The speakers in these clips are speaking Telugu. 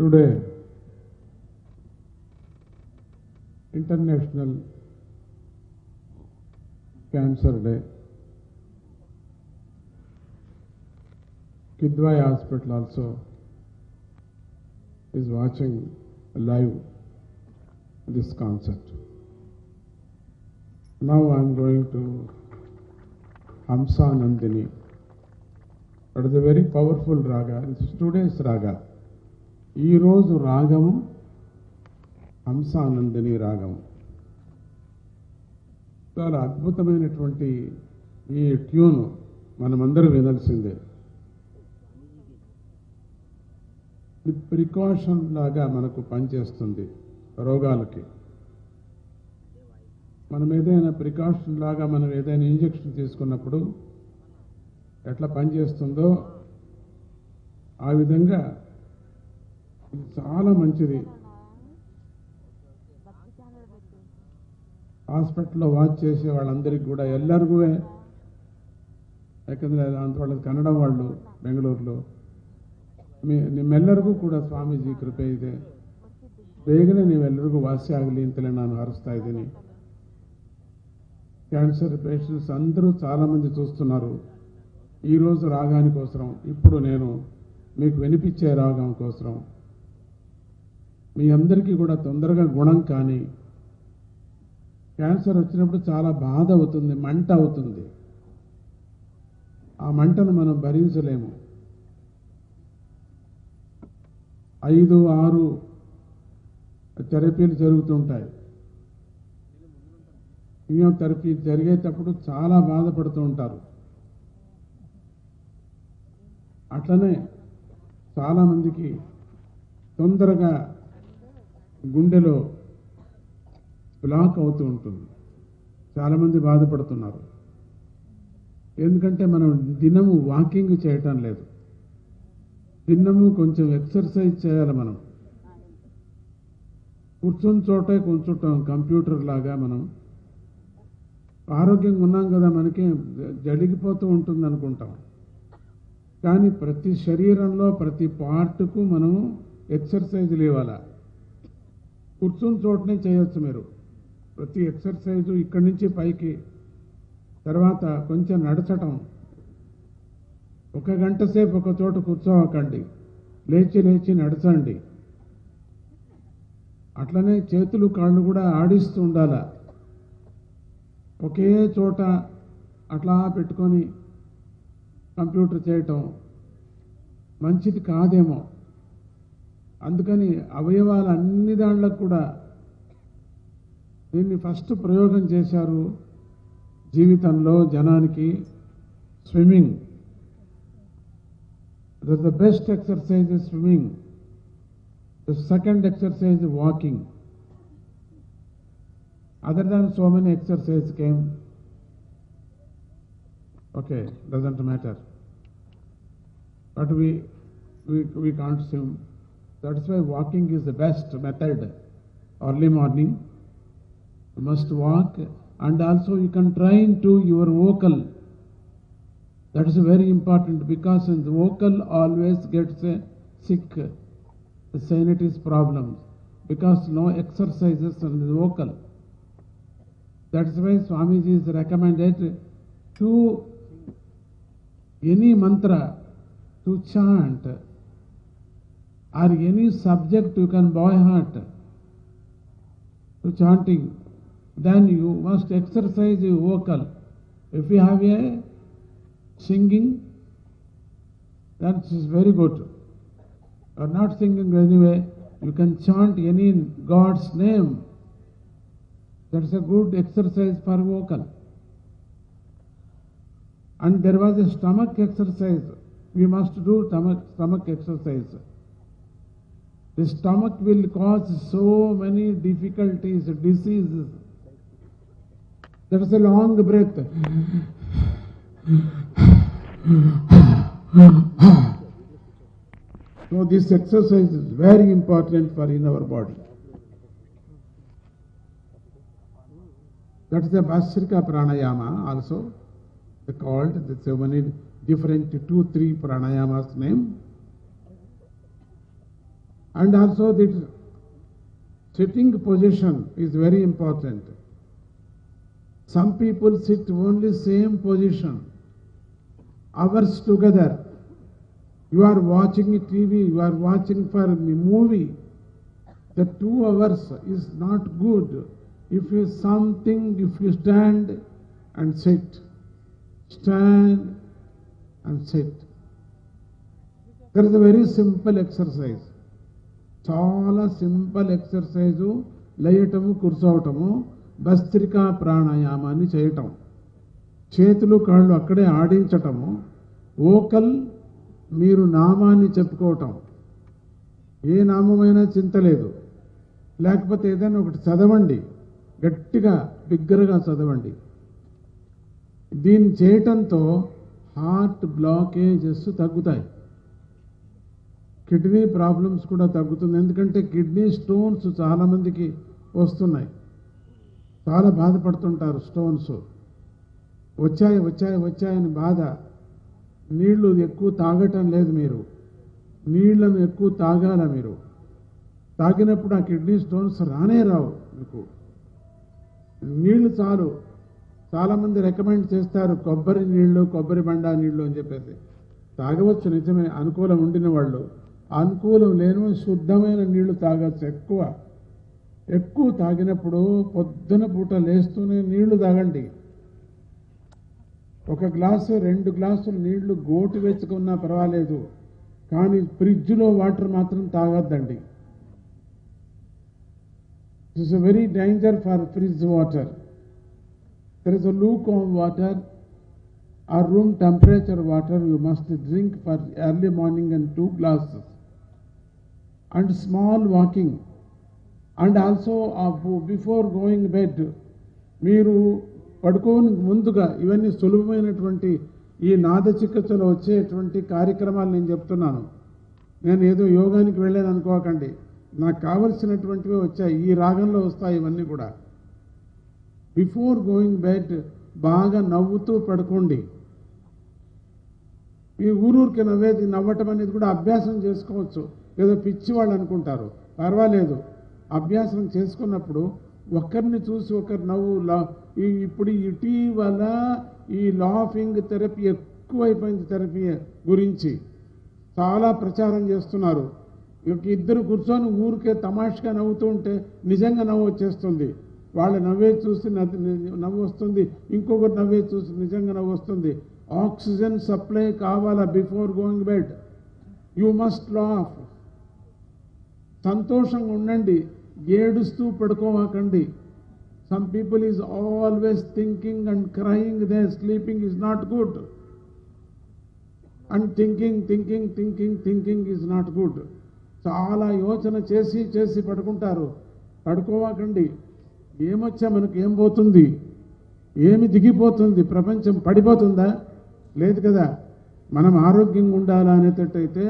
Today, International Cancer Day. Kidwai Hospital also is watching live this concert. Now I am going to Hamsa Nandini. That is a very powerful raga. It's today's raga. ఈ రోజు రాగము హంసానందిని రాగము. చాలా అద్భుతమైనటువంటి ఈ ట్యూన్ మనమందరూ వినాల్సిందే. ప్రికాషన్ లాగా మనకు పనిచేస్తుంది రోగాలకి. మనం ఏదైనా ప్రికాషన్ లాగా మనం ఏదైనా ఇంజెక్షన్ తీసుకున్నప్పుడు ఎట్లా పనిచేస్తుందో ఆ విధంగా ఇది చాలా మంచిది. హాస్పిటల్లో వాచ్ చేసే వాళ్ళందరికీ కూడా ಎಲ್ಲರಿಗೂ ಯಾಕಂದರೆ వాళ్ళది ಕನ್ನಡ వాళ్ళు ಬೆಂಗಳೂರುలో ನಿಮ್ಮೆಲ್ಲರಿಗೂ ಕೂಡ ಸ್ವಾಮೀಜಿ ಕೃಪೆ ಇದೆ. ಬೇಗನೆ ನೀವೆಲ್ಲರಿಗೂ ವಾಸಿ ಆಗಲಿ ಅಂತಲೇ ನಾನು ಹಾರಸ್ತಾ ಇದ್ದೀನಿ. క్యాన్సర్ పేషెంట్స్ అందరూ చాలామంది చూస్తున్నారు. ఈరోజు రాగాని కోసం ఇప్పుడు నేను మీకు వినిపించే రాగం కోసం మీ అందరికీ కూడా తొందరగా గుణం కానీ, క్యాన్సర్ వచ్చినప్పుడు చాలా బాధ అవుతుంది, మంట అవుతుంది. ఆ మంటను మనం భరించలేము. 5-6 థెరపీలు జరుగుతుంటాయి. కీమోథెరపీ జరిగేటప్పుడు చాలా బాధపడుతూ ఉంటారు. అట్లనే చాలామందికి తొందరగా గుండెలో బ్లాక్ అవుతూ ఉంటుంది. చాలామంది బాధపడుతున్నారు. ఎందుకంటే మనం దినము వాకింగ్ చేయటం లేదు. దినము కొంచెం ఎక్సర్సైజ్ చేయాలి. మనం కూర్చుని చోటే కూర్చుంటాం కంప్యూటర్ లాగా. మనం ఆరోగ్యంగా ఉన్నాం కదా, మనకి జడిగిపోతూ ఉంటుంది అనుకుంటాం. కానీ ప్రతి శరీరంలో ప్రతి పార్ట్కు మనం ఎక్సర్సైజులు ఇవ్వాలి. కూర్చుని చోటనే చేయొచ్చు మీరు ప్రతి ఎక్సర్సైజు. ఇక్కడి నుంచి పైకి, తర్వాత కొంచెం నడచటం. 1 గంట సేపు ఒక చోట కూర్చోవకండి, లేచి లేచి నడచండి. అట్లనే చేతులు కాళ్ళు కూడా ఆడిస్తూ ఉండాలి. ఒకే చోట అట్లా పెట్టుకొని కంప్యూటర్ చేయటం మంచిది కాదేమో. అందుకని అవయవాలు అన్ని దాంట్లకు కూడా దీన్ని ఫస్ట్ ప్రయోగం చేశారు జీవితంలో జనానికి. Swimming, the best exercise is swimming. The second exercise walking. Other than so many exercises came. Okay, doesn't matter. But we can't swim. That's why walking is the best method. Early morning, you must walk, and also you can train to your vocal. That is very important, because the vocal always gets sick. The sinusitis problems, because no exercises on the vocal. That's why Swamiji is recommended to any mantra to chant, or any subject you can by heart to chanting. Then you must exercise your vocal. If you have a singing, that is very good. Or not singing anyway, you can chant any God's name. That's a good exercise for vocal. And there was a stomach exercise. We must do stomach exercise. The stomach will cause so many difficulties, diseases. That's a long breath. So this exercise is very important for in our body. That is the Bhastrika Pranayama also. They called the so many different 2-3 pranayamas name. And also the sitting position is very important. Some people sit only same position, hours together. You are watching a TV, you are watching for a movie. The 2 hours is not good. If you stand and sit, stand and sit. There is a very simple exercise. చాలా సింపుల్ ఎక్సర్సైజు లేయటము కూర్చోవటము భస్త్రికా ప్రాణాయామాన్ని చేయటం, చేతులు కాళ్ళు అక్కడే ఆడించటము, ఓకల్ మీరు నామాన్ని చెప్పుకోవటం, ఏ నామమైనా చింతలేదు, లేకపోతే ఏదైనా ఒకటి చదవండి, గట్టిగా బిగ్గరగా చదవండి. దీన్ని చేయటంతో హార్ట్ బ్లాకేజెస్ తగ్గుతాయి, కిడ్నీ ప్రాబ్లమ్స్ కూడా తగ్గుతుంది. ఎందుకంటే కిడ్నీ స్టోన్స్ చాలామందికి వస్తున్నాయి, చాలా బాధపడుతుంటారు. స్టోన్స్ వచ్చాయని బాధ. నీళ్లు ఎక్కువ తాగటం లేదు, మీరు నీళ్లను ఎక్కువ తాగాల. మీరు తాగినప్పుడు ఆ కిడ్నీ స్టోన్స్ రానే రావు. మీకు నీళ్లు చాలు. చాలామంది రికమెండ్ చేస్తారు కొబ్బరి నీళ్లు, కొబ్బరి బండా నీళ్లు అని చెప్పేసి. తాగవచ్చు నిజమే, అనుకూలం ఉండిన వాళ్ళు. అనుకూలం లేని శుద్ధమైన నీళ్లు తాగచ్చు. ఎక్కువ తాగినప్పుడు పొద్దున పూట లేస్తూనే నీళ్లు తాగండి. 1 గ్లాసు 2 గ్లాసులు నీళ్లు గోటు వెచ్చుకున్నా పర్వాలేదు, కానీ ఫ్రిడ్జ్లో వాటర్ మాత్రం తాగొద్దండి. This is a very danger for fridge water. There is a lukewarm water or room temperature water you must drink for early morning and 2 glasses. And small walking. And also before going bed, మీరు పడుకోని ముందుగా ఇవన్నీ సులభమైనటువంటి ఈ నాద చికిత్సలో వచ్చేటువంటి కార్యక్రమాలు నేను చెప్తున్నాను. నేను ఏదో యోగానికి వెళ్ళాను అనుకోకండి, నాకు కావలసినటువంటివి వచ్చాయి, ఈ రాగంలో వస్తాయి ఇవన్నీ కూడా. బిఫోర్ గోయింగ్ బెడ్ బాగా నవ్వుతూ పడుకోండి. ఈ ఊరూరికి నవ్వటం అనేది కూడా అభ్యాసం చేసుకోవచ్చు. ఏదో పిచ్చి వాళ్ళు అనుకుంటారు, పర్వాలేదు. అభ్యాసం చేసుకున్నప్పుడు ఒకరిని చూసి ఒకరు నవ్వు. ఇప్పుడు ఇటీవల ఈ లాఫింగ్ థెరపీ ఎక్కువైపోయింది. థెరపీ గురించి చాలా ప్రచారం చేస్తున్నారు. ఇద్దరు కూర్చొని ఊరికే తమాషగా నవ్వుతూ ఉంటే నిజంగా నవ్వు వచ్చేస్తుంది. వాళ్ళ నవ్వే చూసి నవ్వు వస్తుంది, ఇంకొకరు నవ్వే చూసి నిజంగా నవ్వు వస్తుంది. ఆక్సిజన్ సప్లై కావాలా before going bed. You must laugh. సంతోషంగా ఉండండి, ఏడుస్తూ పడుకోవాకండి. Some people is always thinking and crying, they sleeping is not good. And thinking is not good. చాలా యోచన చేసి పడుకుంటారు. పడుకోవాకండి. ఏమొచ్చా మనకు ఏం పోతుంది, ఏమి దిగిపోతుంది, ప్రపంచం పడిపోతుందా? లేదు కదా. మనం ఆరోగ్యంగా ఉండాలా అనేటట్టయితే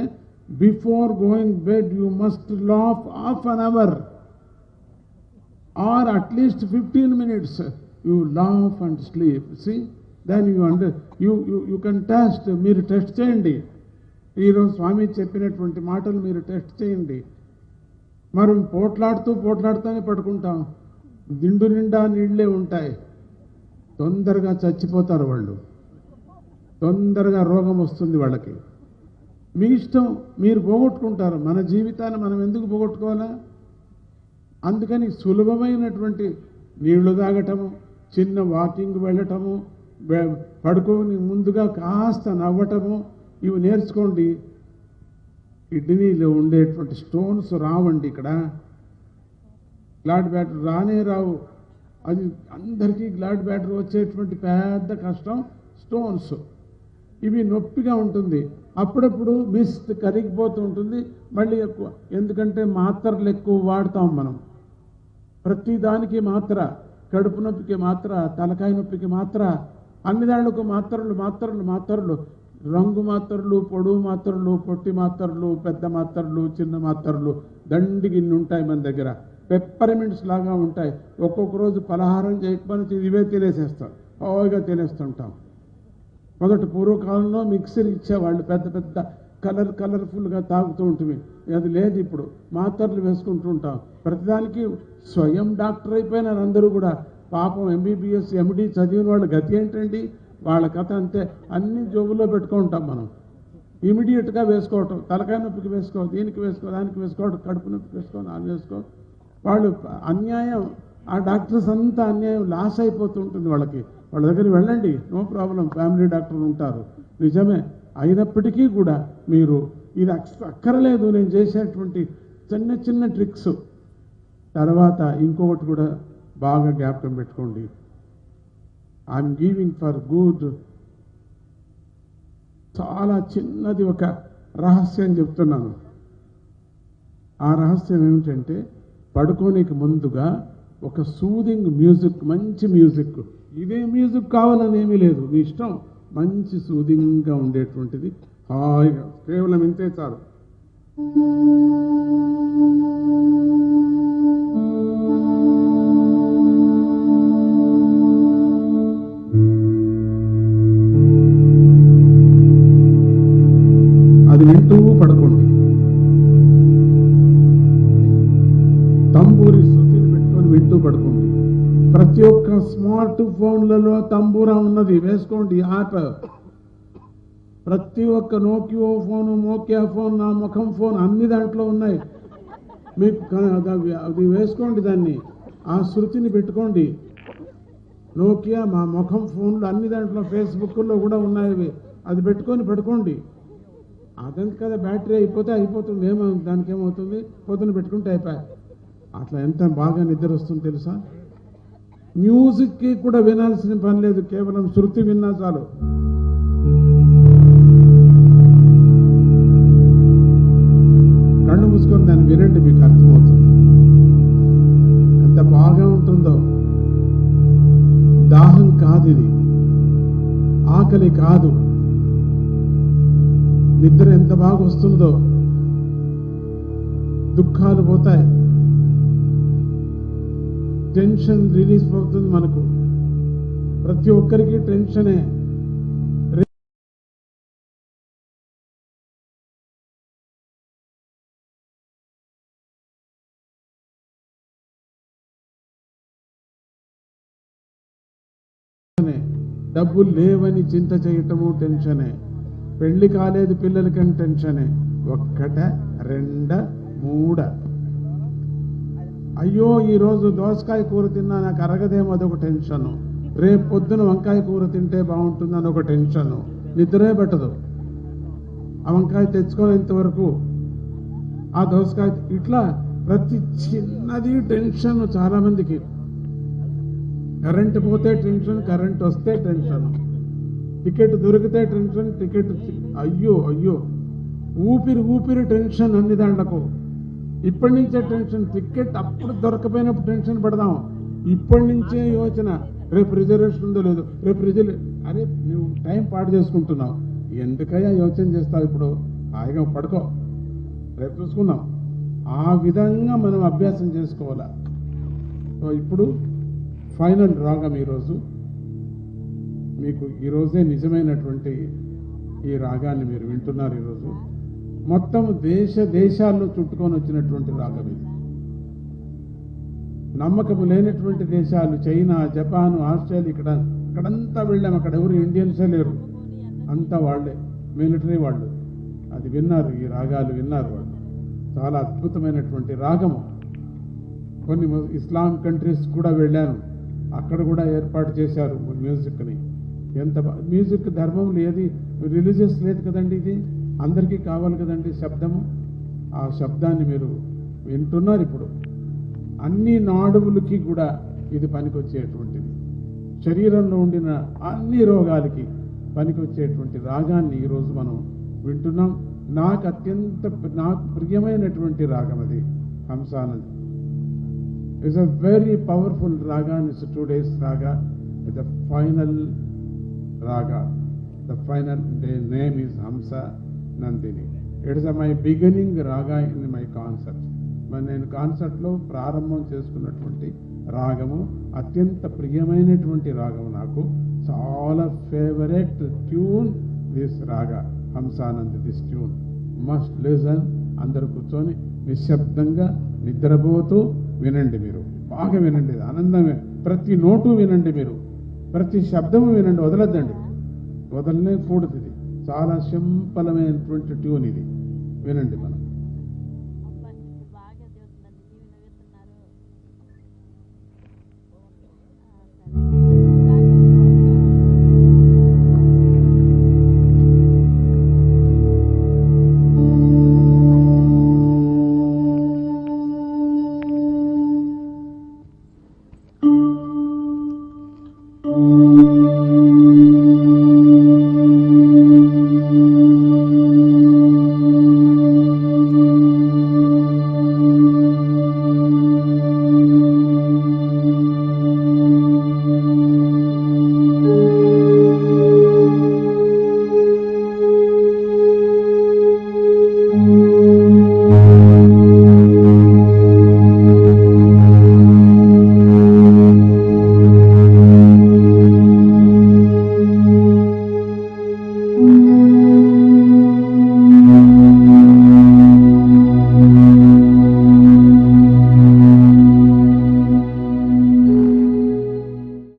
before going bed you must laugh half an hour or at least 15 minutes. You laugh and sleep. See then you can test. మీరు టెస్ట్ చేయండి. ఈరోజు స్వామి చెప్పినటువంటి మాటలు మీరు టెస్ట్ చేయండి. మనం పోట్లాడుతూనే పడుకుంటాం. దిండు నిండా నీళ్లే ఉంటాయి. తొందరగా చచ్చిపోతారు వాళ్ళు, తొందరగా రోగం వస్తుంది వాళ్ళకి. మీ ఇష్టం, మీరు పోగొట్టుకుంటారు. మన జీవితాన్ని మనం ఎందుకు పోగొట్టుకోవాలా? అందుకని సులభమైనటువంటి నీళ్లు తాగటము, చిన్న వాకింగ్ వెళ్ళటము, పడుకోని ముందుగా కాస్త నవ్వటము, ఇవి నేర్చుకోండి. కిడ్నీలో ఉండేటువంటి స్టోన్స్ రావండి. ఇక్కడ గ్లాడ్ బ్యాటర్ రానే రావు. అది అందరికీ గ్లాడ్ బ్యాటర్ వచ్చేటువంటి పెద్ద కష్టం స్టోన్స్. ఇవి నొప్పిగా ఉంటుంది. అప్పుడప్పుడు మిస్ట్ కరిగిపోతూ ఉంటుంది. మళ్ళీ ఎక్కువ, ఎందుకంటే మాత్రలు ఎక్కువ వాడతాం మనం. ప్రతిదానికి మాత్ర, కడుపు నొప్పికి మాత్ర, తలకాయ నొప్పికి మాత్ర, అన్ని దాళ్లకు మాత్రలు, రంగు మాత్రలు, పొడువు మాత్రలు, పొట్టి మాత్రలు, పెద్ద మాత్రలు, చిన్న మాత్రలు, దండికి ఇన్ని ఉంటాయి మన దగ్గర. పెప్పర్మెంట్స్ లాగా ఉంటాయి. ఒక్కొక్క రోజు పలహారం చేయకపోతే ఇవే తినేసేస్తాం, హాయిగా తినేస్తుంటాం. మొదటి పూర్వకాలంలో మిక్సర్ ఇచ్చేవాళ్ళు, పెద్ద కలర్ఫుల్గా తాగుతూ ఉంటుంది. అది లేదు, ఇప్పుడు మాత్రలు వేసుకుంటూ ఉంటాం. ప్రతిదానికి స్వయం డాక్టర్ అయిపోయినారు అందరూ కూడా. పాపం ఎంబీబీఎస్ ఎండి చదివిన వాళ్ళ గతి ఏంటండి? వాళ్ళ కథ అంతే. అన్ని జోబుల్లో పెట్టుకుంటాం మనం. ఇమీడియట్గా వేసుకోవటం, తలకాయ నొప్పికి వేసుకో, దీనికి వేసుకో, దానికి వేసుకోవడం, కడుపు నొప్పికి వేసుకో, దాన్ని వేసుకో. వాళ్ళు అన్యాయం, ఆ డాక్టర్స్ అంతా అన్యాయం, లాస్ అయిపోతుంటుంది వాళ్ళకి. వాళ్ళ దగ్గర వెళ్ళండి, నో ప్రాబ్లం, ఫ్యామిలీ డాక్టర్ ఉంటారు. నిజమే. అయినప్పటికీ కూడా మీరు ఇది అక్కర్లేదు. నేను చేసేటువంటి చిన్న చిన్న ట్రిక్స్ తర్వాత ఇంకొకటి కూడా బాగా జ్ఞాపకం పెట్టుకోండి. I'm giving for good. చాలా చిన్నది ఒక రహస్యం చెప్తున్నాను. ఆ రహస్యం ఏమిటంటే, పడుకోనికి ముందుగా ఒక సూదింగ్ మ్యూజిక్, మంచి మ్యూజిక్, ఇదే మ్యూజిక్ కావాలని ఏమీ లేదు, మీ ఇష్టం, మంచి సూదింగ్గా ఉండేటువంటిది, హాయిగా, కేవలం ఇంతే చాలు. అది వింటూ పడుకోండి. తంబూరి శృతిని పెట్టుకొని వింటూ పడుకోండి. ప్రతి ఒక్క స్మార్ట్ ఫోన్లలో తంబూరా ఉన్నది, వేసుకోండి యాప్. ప్రతి ఒక్క నోకియో ఫోను, మోకియా ఫోన్, నా ముఖం ఫోన్, అన్ని దాంట్లో ఉన్నాయి. మీకు అది వేసుకోండి, దాన్ని, ఆ శృతిని పెట్టుకోండి. నోకియా, మా ముఖం ఫోన్లు అన్ని దాంట్లో, ఫేస్బుక్లో కూడా ఉన్నాయి. అది పెట్టుకొని పడుకోండి. అదంతా కదా, బ్యాటరీ అయిపోతే అయిపోతుంది, దానికి ఏమవుతుంది, పొద్దున పెట్టుకుంటే అయిపోయా. అట్లా ఎంత బాగా నిద్ర వస్తుంది తెలుసా. మ్యూజిక్కి కూడా వినాల్సిన పని లేదు, కేవలం శృతి విన్నా చాలు. కళ్ళు మూసుకొని దాన్ని వినండి, మీకు అర్థమవుతుంది ఎంత బాగా ఉంటుందో. దాహం కాదు ఇది, ఆకలి కాదు, నిద్ర ఎంత బాగా వస్తుందో. దుఃఖాలు పోతాయి, టెన్షన్ రిలీజ్ అవుతుంది మనకు. ప్రతి ఒక్కరికి టెన్షనే. డబ్బులు లేవని చింత చేయటము టెన్షనే. పెళ్లి కాలేదు పిల్లలకని టెన్షనే. ఒక్కట, రెండ, మూడ. అయ్యో ఈరోజు దోసకాయ కూర తిన్నా, నాకు అరగదేమో, అదొక టెన్షను. రేపు పొద్దున వంకాయ కూర తింటే బాగుంటుందని ఒక టెన్షను. నిద్రే పెట్టదు ఆ వంకాయ తెచ్చుకునేంతవరకు, ఆ దోసకాయ. ఇట్లా ప్రతి చిన్నది టెన్షన్ చాలా మందికి. కరెంటు పోతే టెన్షన్, కరెంట్ వస్తే టెన్షన్, టికెట్ దొరికితే టెన్షన్, టికెట్ అయ్యో అయ్యో, ఊపిరి టెన్షన్ అన్ని దాంట్లకు. ఇప్పటి నుంచే టెన్షన్. టికెట్ అప్పుడు దొరకపోయినప్పుడు టెన్షన్ పడదాం, ఇప్పటి నుంచే యోచన. రేపు రిజర్వేషన్ ఉందో లేదో, రేపు అరే నువ్వు టైం పాడు చేసుకుంటున్నావు, ఎందుకయ్యా యోచన చేస్తావు? ఇప్పుడు హాయిగా పడుకో, రేపు చూసుకుందాం. ఆ విధంగా మనం అభ్యాసం చేసుకోవాలా. సో ఇప్పుడు ఫైనల్ రాగం ఈరోజు మీకు, ఈరోజే నిజమైనటువంటి ఈ రాగాన్ని మీరు వింటున్నారు. ఈరోజు మొత్తం దేశాల్లో చుట్టుకొని వచ్చినటువంటి రాగం ఇది. నమ్మకము లేనటువంటి దేశాలు, చైనా, జపాను, ఆస్ట్రేలియా, ఇక్కడంతా వెళ్ళాము. అక్కడ ఎవరు ఇండియన్సే లేరు, అంతా వాళ్ళే, మిలిటరీ వాళ్ళు. అది విన్నారు, ఈ రాగాలు విన్నారు వాళ్ళు. చాలా అద్భుతమైనటువంటి రాగము. కొన్ని ఇస్లాం కంట్రీస్ కూడా వెళ్ళాను, అక్కడ కూడా ఏర్పాటు చేశారు మ్యూజిక్ని. ఎంత మ్యూజిక్ ధర్మం ఏది రిలీజియస్ లేదు కదండి, ఇది అందరికీ కావాలి కదండి శబ్దము. ఆ శబ్దాన్ని మీరు వింటున్నారు ఇప్పుడు. అన్ని నాడువులకి కూడా ఇది పనికొచ్చేటువంటిది. శరీరంలో ఉండిన అన్ని రోగాలకి పనికొచ్చేటువంటి రాగాన్ని ఈరోజు మనం వింటున్నాం. నాకు ప్రియమైనటువంటి రాగం అది హంసానది. It's a very powerful raga, and it's today's raga. The final raga, the final name is Hamsa Nandini. It is my beginning raga in my concert. నేను కాన్సర్ట్లో ప్రారంభం చేసుకున్నటువంటి రాగము, అత్యంత ప్రియమైనటువంటి రాగము, నాకు చాలా ఫేవరెట్ ట్యూన్ దిస్ రాగా హంసానంద్, దిస్ ట్యూన్. Must listen. అందరు కూర్చొని నిశ్శబ్దంగా నిద్రపోతూ వినండి. మీరు బాగా వినండి, ఆనందమే. ప్రతి నోటు వినండి, మీరు ప్రతి శబ్దము వినండి, వదలద్దండి. వదలనే కూడదు. ఇది చాలా సింపులమైనటువంటి ట్యూన్, ఇది వినండి మనం.